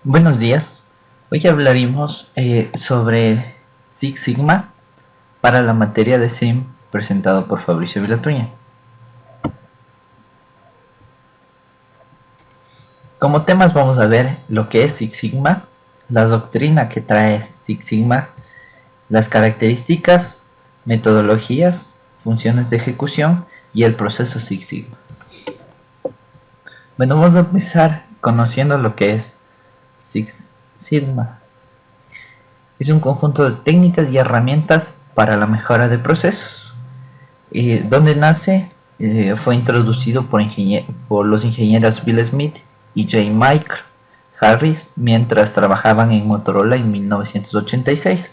Buenos días, hoy hablaremos sobre Six Sigma para la materia de SIM presentado por Fabricio Vilatuña. Como temas vamos a ver lo que es Six Sigma, la doctrina que trae Six Sigma, las características, metodologías, funciones de ejecución y el proceso Six Sigma. Bueno, vamos a empezar conociendo lo que es Six Sigma. Es un conjunto de técnicas y herramientas para la mejora de procesos. Donde nace, fue introducido por los ingenieros Bill Smith y J. Mike Harris mientras trabajaban en Motorola en 1986.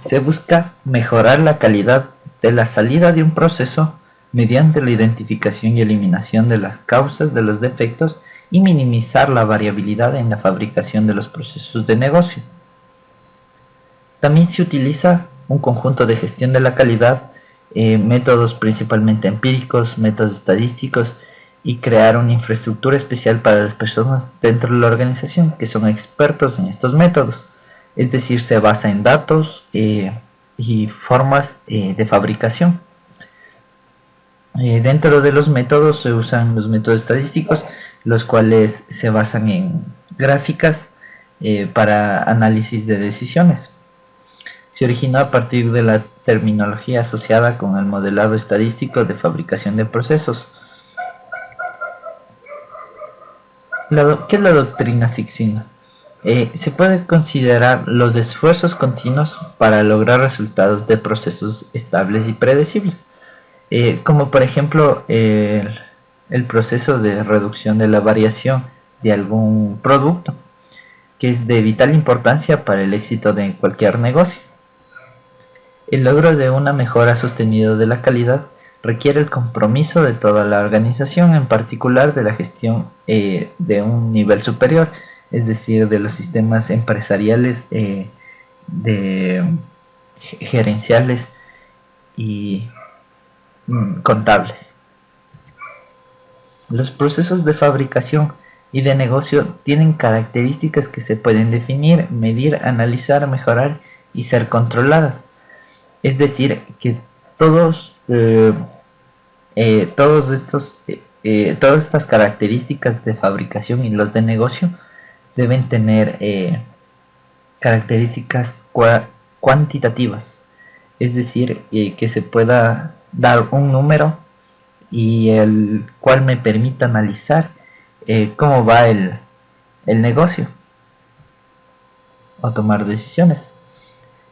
Se busca mejorar la calidad de la salida de un proceso mediante la identificación y eliminación de las causas de los defectos y minimizar la variabilidad en la fabricación de los procesos de negocio. También se utiliza un conjunto de gestión de la calidad, métodos principalmente empíricos, métodos estadísticos y crear una infraestructura especial para las personas dentro de la organización que son expertos en estos métodos. Es decir, se basa en datos y formas de fabricación. Dentro de los métodos se usan los métodos estadísticos, los cuales se basan en gráficas para análisis de decisiones. Se originó a partir de la terminología asociada con el modelado estadístico de fabricación de procesos. ¿Qué es la doctrina Six Sigma? Se puede considerar los esfuerzos continuos para lograr resultados de procesos estables y predecibles, como por ejemplo el proceso de reducción de la variación de algún producto, que es de vital importancia para el éxito de cualquier negocio. El logro de una mejora sostenida de la calidad requiere el compromiso de toda la organización, en particular de la gestión de un nivel superior, es decir, de los sistemas empresariales, gerenciales y contables. Los procesos de fabricación y de negocio tienen características que se pueden definir, medir, analizar, mejorar y ser controladas. Es decir, que todas estas características de fabricación y los de negocio deben tener características cuantitativas, es decir, que se pueda dar un número y el cual me permita analizar cómo va el negocio o tomar decisiones.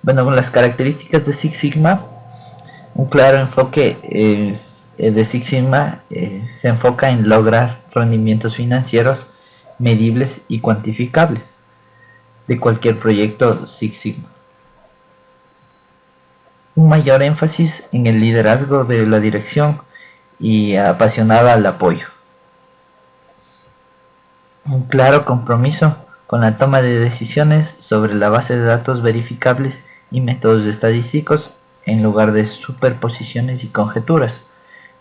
Bueno, con las características de Six Sigma, un claro enfoque de Six Sigma se enfoca en lograr rendimientos financieros medibles y cuantificables de cualquier proyecto Six Sigma. Un mayor énfasis en el liderazgo de la dirección y apasionada al apoyo. Un claro compromiso con la toma de decisiones sobre la base de datos verificables y métodos estadísticos en lugar de superposiciones y conjeturas.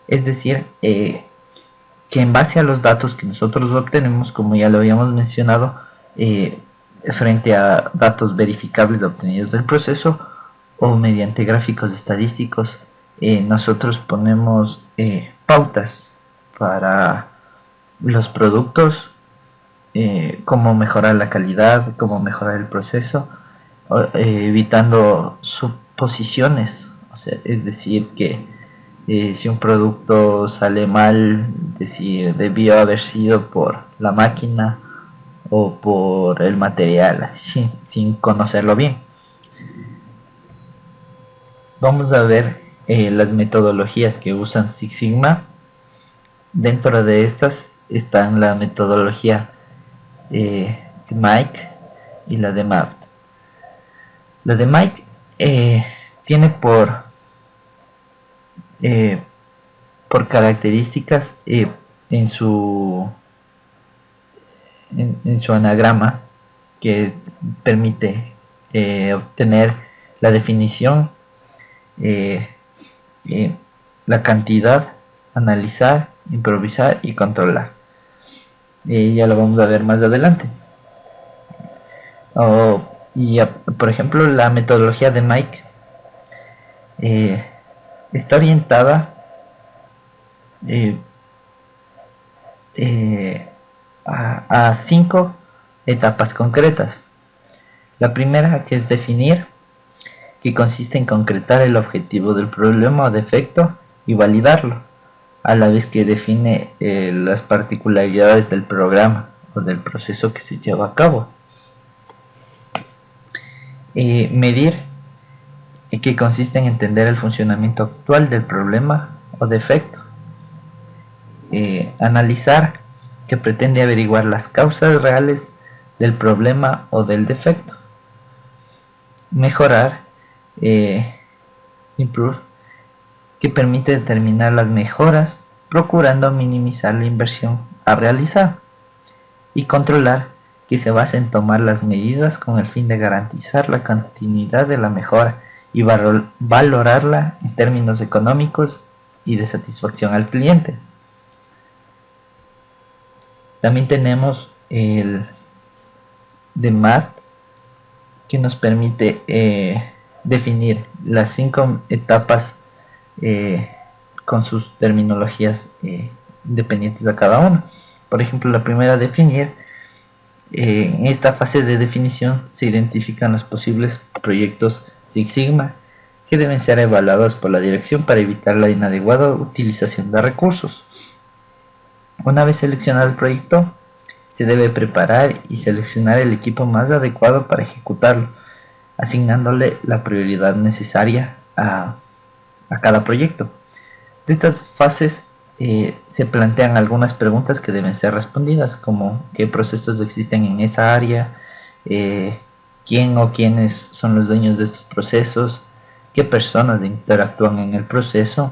Es decir, que en base a los datos que nosotros obtenemos, como ya lo habíamos mencionado, frente a datos verificables obtenidos del proceso o mediante gráficos estadísticos, nosotros ponemos pautas para los productos, cómo mejorar la calidad, cómo mejorar el proceso, evitando suposiciones, o sea, es decir, que si un producto sale mal, decir, debió haber sido por la máquina o por el material, así sin conocerlo bien. Vamos a ver las metodologías que usan Six Sigma. Dentro de estas están la metodología de Mike y la de Matt. La de Mike tiene por características en su anagrama, que permite obtener la definición, la cantidad, analizar, improvisar y controlar. Ya lo vamos a ver más adelante. Por ejemplo, la metodología de Mike está orientada a 5 etapas concretas. La primera, que es definir, que consiste en concretar el objetivo del problema o defecto y validarlo, a la vez que define las particularidades del programa o del proceso que se lleva a cabo. Medir, que consiste en entender el funcionamiento actual del problema o defecto. Analizar, que pretende averiguar las causas reales del problema o del defecto. Mejorar, improve, que permite determinar las mejoras procurando minimizar la inversión a realizar. Y controlar, que se basa en tomar las medidas con el fin de garantizar la continuidad de la mejora y valorarla en términos económicos y de satisfacción al cliente. También tenemos el de Math, que nos permite definir las 5 etapas con sus terminologías independientes a cada una. Por ejemplo, la primera, definir. En esta fase de definición se identifican los posibles proyectos Six Sigma que deben ser evaluados por la dirección para evitar la inadecuada utilización de recursos. Una vez seleccionado el proyecto, se debe preparar y seleccionar el equipo más adecuado para ejecutarlo, asignándole la prioridad necesaria a cada proyecto. De estas fases se plantean algunas preguntas que deben ser respondidas, como qué procesos existen en esa área, quién o quiénes son los dueños de estos procesos, qué personas interactúan en el proceso,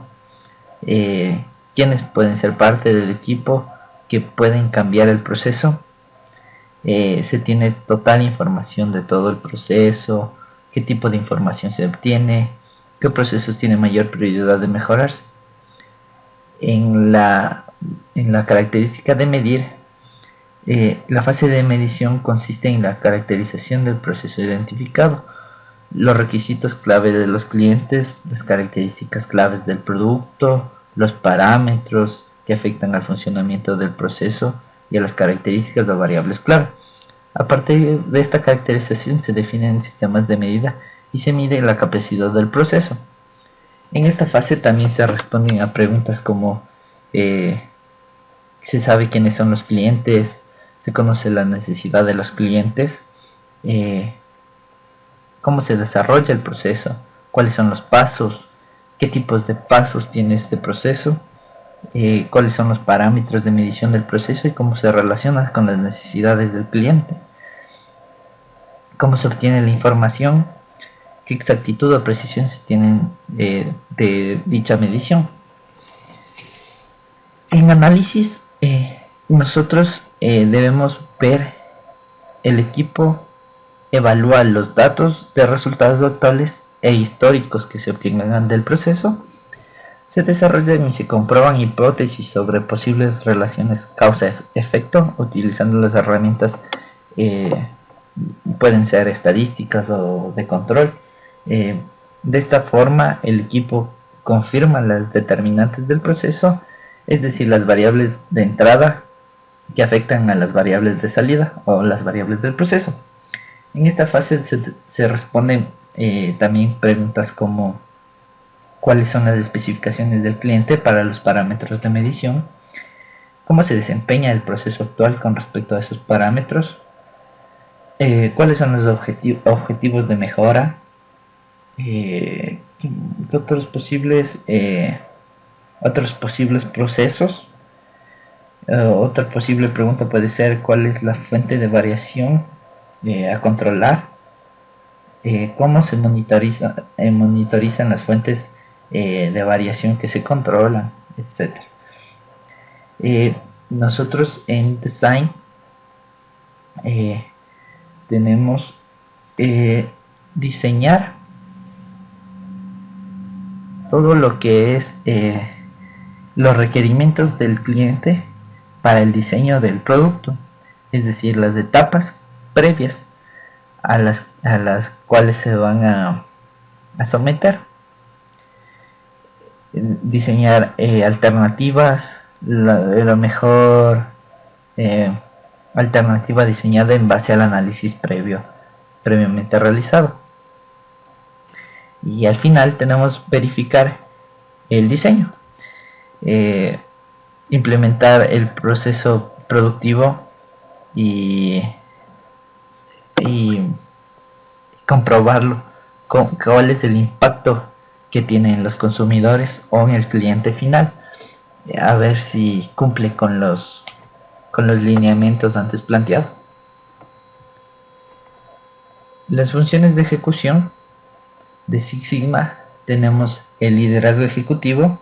quiénes pueden ser parte del equipo que pueden cambiar el proceso. Se tiene total información de todo el proceso, qué tipo de información se obtiene, qué procesos tienen mayor prioridad de mejorarse. En la característica de medir, la fase de medición consiste en la caracterización del proceso identificado, los requisitos clave de los clientes, las características claves del producto, los parámetros que afectan al funcionamiento del proceso y a las características o variables clave. A partir de esta caracterización se definen sistemas de medida y se mide la capacidad del proceso. En esta fase también se responden a preguntas como se sabe quiénes son los clientes, se conoce la necesidad de los clientes, cómo se desarrolla el proceso, cuáles son los pasos, qué tipos de pasos tiene este proceso, cuáles son los parámetros de medición del proceso y cómo se relaciona con las necesidades del cliente, cómo se obtiene la información, qué exactitud o precisión se tienen de dicha medición. En análisis, nosotros debemos ver el equipo, evalúa los datos de resultados actuales e históricos que se obtengan del proceso, se desarrollan y se comprueban hipótesis sobre posibles relaciones causa-efecto utilizando las herramientas, pueden ser estadísticas o de control. De esta forma el equipo confirma las determinantes del proceso, es decir, las variables de entrada que afectan a las variables de salida o las variables del proceso. En esta fase se responden también preguntas como cuáles son las especificaciones del cliente para los parámetros de medición, cómo se desempeña el proceso actual con respecto a esos parámetros, cuáles son los objetivos de mejora, ¿qué otros posibles procesos. Otra posible pregunta puede ser cuál es la fuente de variación a controlar, cómo se monitorizan las fuentes de variación que se controlan, etc. Nosotros en design tenemos diseñar todo lo que es los requerimientos del cliente para el diseño del producto, es decir, las etapas previas a las cuales se van a someter. Diseñar alternativas, la mejor alternativa diseñada en base al análisis previamente realizado. Y al final tenemos verificar el diseño, implementar el proceso productivo y comprobarlo, cuál es el impacto que tienen los consumidores o en el cliente final, a ver si cumple con los lineamientos antes planteados. Las funciones de ejecución de Six Sigma: tenemos el liderazgo ejecutivo,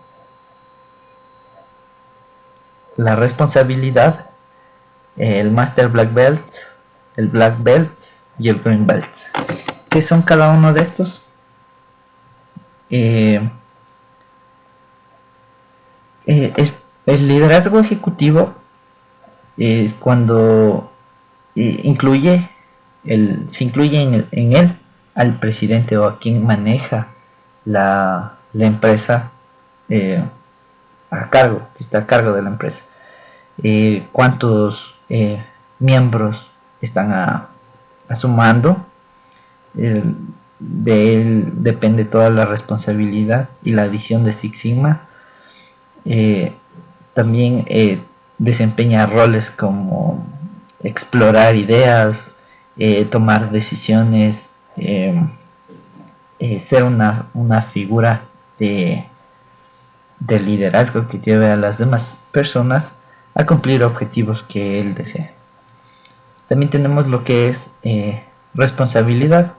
la responsabilidad, el Master Black Belt, el Black Belt y el Green Belt. ¿Qué son cada uno de estos? El liderazgo ejecutivo es cuando se incluye en él al presidente o a quien maneja la empresa, que está a cargo de la empresa. Cuántos miembros están sumando. De él depende toda la responsabilidad y la visión de Six Sigma. También desempeña roles como explorar ideas, tomar decisiones, ser una figura de liderazgo que lleve a las demás personas a cumplir objetivos que él desea. También tenemos lo que es responsabilidad.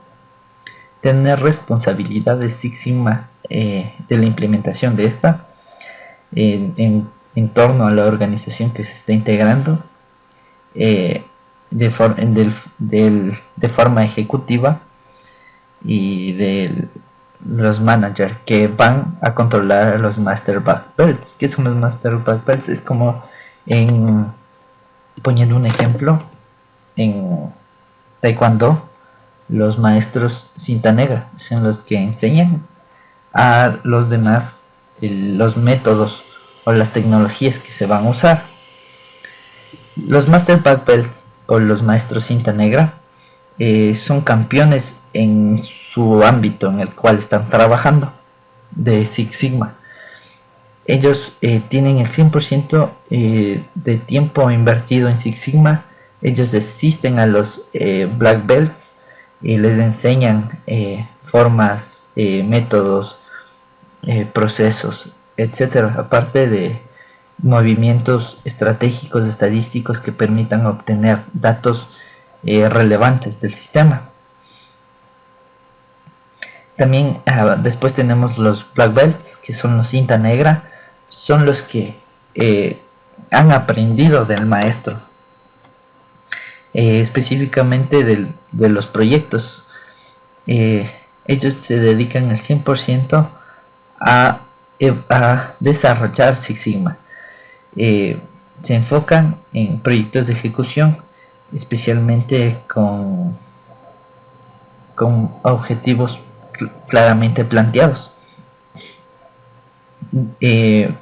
Tener responsabilidad de Six Sigma, de la implementación de esta en torno a la organización que se está integrando, de forma ejecutiva, y de los managers que van a controlar los Master Black Belts. ¿Qué son los Master Black Belts? Es como, poniendo un ejemplo, en Taekwondo, los maestros cinta negra son los que enseñan a los demás los métodos o las tecnologías que se van a usar. Los Master Black Belts o los maestros cinta negra son campeones en su ámbito en el cual están trabajando de Six Sigma. Ellos tienen el 100% de tiempo invertido en Six Sigma. Ellos asisten a los Black Belts y les enseñan formas, métodos, procesos, etcétera, aparte de movimientos estratégicos, estadísticos que permitan obtener datos relevantes del sistema. También después tenemos los Black Belts, que son los cinta negra, son los que han aprendido del maestro, específicamente de los proyectos. Ellos se dedican al 100% a desarrollar Six Sigma. Se enfocan en proyectos de ejecución, especialmente con objetivos claramente planteados.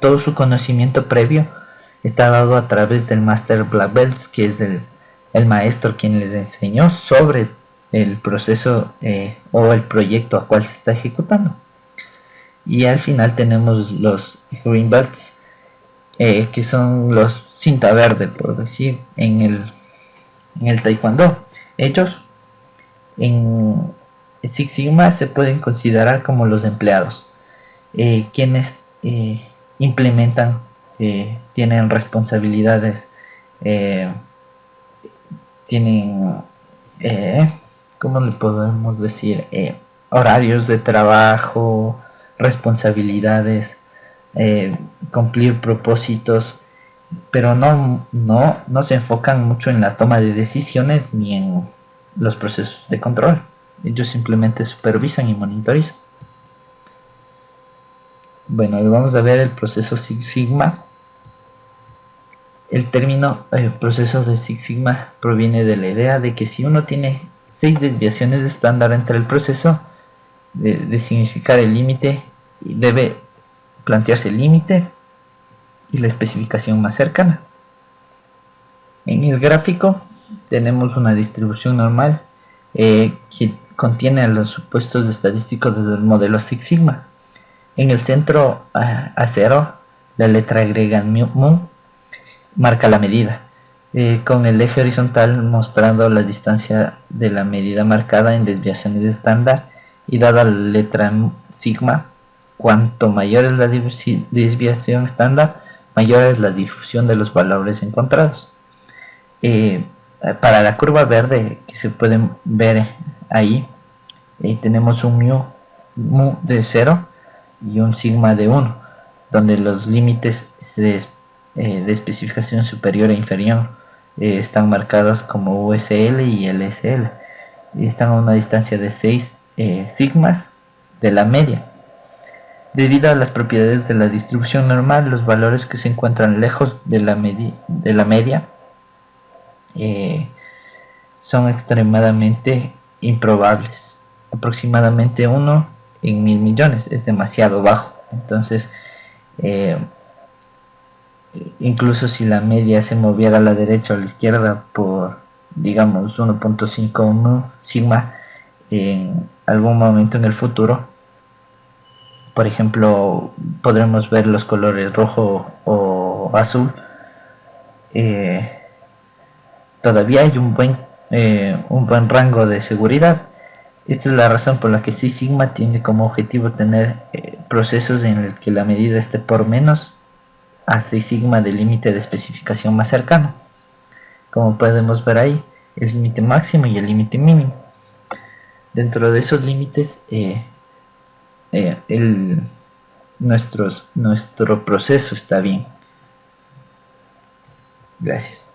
Todo su conocimiento previo está dado a través del Master Black Belts, que es el maestro quien les enseñó sobre el proceso o el proyecto a cual se está ejecutando. Y al final tenemos los Green Belts, que son los cinta verde, por decir, en el Taekwondo. Ellos en Six Sigma se pueden considerar como los empleados, quienes implementan, tienen responsabilidades, tienen, ¿cómo le podemos decir? Horarios de trabajo, responsabilidades, cumplir propósitos, pero no se enfocan mucho en la toma de decisiones ni en los procesos de control. Ellos simplemente supervisan y monitorizan. Bueno, hoy vamos a ver el proceso Six Sigma. El término proceso de Six Sigma proviene de la idea de que si uno tiene 6 desviaciones estándar entre el proceso de significar el límite, y debe plantearse el límite y la especificación más cercana. En el gráfico tenemos una distribución normal que contiene los supuestos estadísticos del modelo Six Sigma. En el centro A0, la letra griega mu marca la medida, con el eje horizontal mostrando la distancia de la medida marcada en desviaciones estándar, y dada la letra sigma, cuanto mayor es la desviación estándar, mayor es la difusión de los valores encontrados. Para la curva verde que se pueden ver ahí, tenemos un mu de 0 y un sigma de 1, donde los límites de especificación superior e inferior están marcados como USL y LSL, y están a una distancia de 6 sigmas de la media. Debido a las propiedades de la distribución normal, los valores que se encuentran lejos de la media son extremadamente improbables. Aproximadamente 1 en 1000 millones es demasiado bajo. Entonces, incluso si la media se moviera a la derecha o a la izquierda por, digamos, 1.5 sigma en algún momento en el futuro, por ejemplo, podremos ver los colores rojo o azul, todavía hay un buen rango de seguridad. Esta es la razón por la que Six Sigma tiene como objetivo tener procesos en el que la medida esté por menos a 6 sigma del límite de especificación más cercano. Como podemos ver ahí, el límite máximo y el límite mínimo. Dentro de esos límites, nuestro proceso está bien. Gracias.